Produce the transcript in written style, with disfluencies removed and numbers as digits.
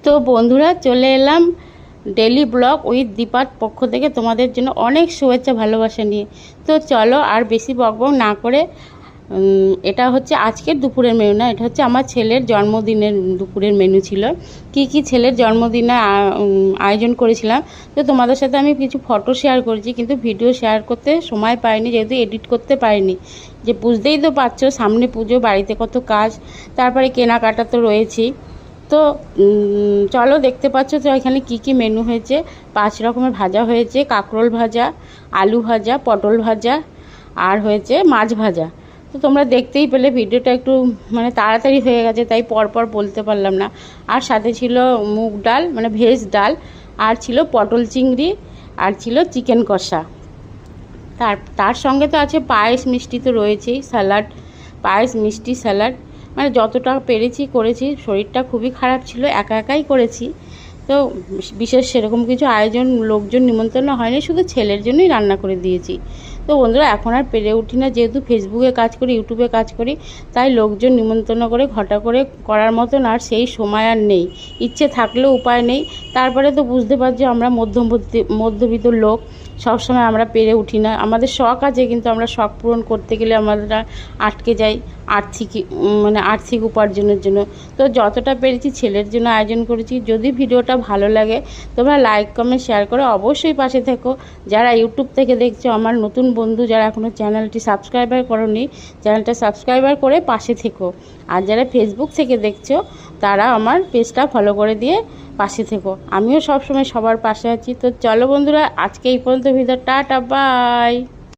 তো বন্ধুরা চলে এলাম ডেলি ব্লগ উইথ দীপার পক্ষ থেকে তোমাদের জন্য অনেক শুভেচ্ছা ভালোবাসা নিয়ে। তো চলো আর বেশি বকবক না করে, এটা হচ্ছে আজকের দুপুরের মেনু না, এটা হচ্ছে আমার ছেলের জন্মদিনের দুপুরের মেনু ছিল। কি ছেলের জন্মদিনে আয়োজন করেছিলাম, তো তোমাদের সাথে আমি কিছু ফটো শেয়ার করেছি, কিন্তু ভিডিও শেয়ার করতে সময় পাইনি, যেহেতু এডিট করতে পারিনি। যে বুঝতেই তো পারছো, সামনে পুজো, বাড়িতে কত কাজ, তারপরে কেনাকাটা তো রয়েছেই। তো চলো, দেখতে পাচ্ছ তো এখানে কি মেনু হয়েছে। 5 রকমের ভাজা হয়েছে, কাঁকরোল ভাজা, আলু ভাজা, পটল ভাজা, আর হয়েছে মাছ ভাজা। তো তোমরা দেখতেই পেলে, ভিডিওটা একটু মানে তাড়াতাড়ি হয়ে গেছে, তাই পরপর বলতে পারলাম না। আর সাথে ছিল মুগ ডাল, মানে ভেজ ডাল, আর ছিল পটল চিংড়ি, আর ছিল চিকেন কষা। তার সঙ্গে তো আছে পায়েস, মিষ্টি তো রয়েছেই, স্যালাড, পায়েস, মিষ্টি, স্যালাড, মানে যতটা পেরেছি করেছি। শরীরটা খুবই খারাপ ছিল, একাই করেছি। তো বিশেষ সেরকম কিছু আয়োজন, লোকজন নিমন্ত্রণ হয়নি, শুধু ছেলের জন্যই রান্না করে দিয়েছি। তো বন্ধুরা, এখন আর পেরে উঠি না, যেহেতু ফেসবুকে কাজ করি, ইউটিউবে কাজ করি, তাই লোকজন নিমন্ত্রণ করে ঘটা করে করার মতন আর সেই সময় আর নেই। ইচ্ছে থাকলেও উপায় নেই। তারপরে তো বুঝতে পারছো, আমরা মধ্যবিত্ত লোক, সবসময় আমরা পেরে উঠি না। আমাদের শখ আছে, কিন্তু আমরা শখ পূরণ করতে গেলে আমরা আটকে যাই আর্থিক উপার্জনের জন্য। তো যতটা পেরেছি ছেলের জন্য আয়োজন করেছি। যদি ভিডিওটা ভালো লাগে, তোমরা লাইক, কমেন্ট, শেয়ার করে অবশ্যই পাশে থেকো। যারা ইউটিউব থেকে দেখছো, আমার নতুন বন্ধু যারা এখনও চ্যানেলটি সাবস্ক্রাইবার করোনি, চ্যানেলটা সাবস্ক্রাইবার করে পাশে থেকো। আর যারা ফেসবুক থেকে দেখছো, তারা আমার পেজটা ফলো করে দিয়ে পাশে থেকো। আমিও সবসময় সবার পাশে আছি। তো চলো বন্ধুরা, আজকে এই পর্যন্ত ভিডিও, টাটা, বাই।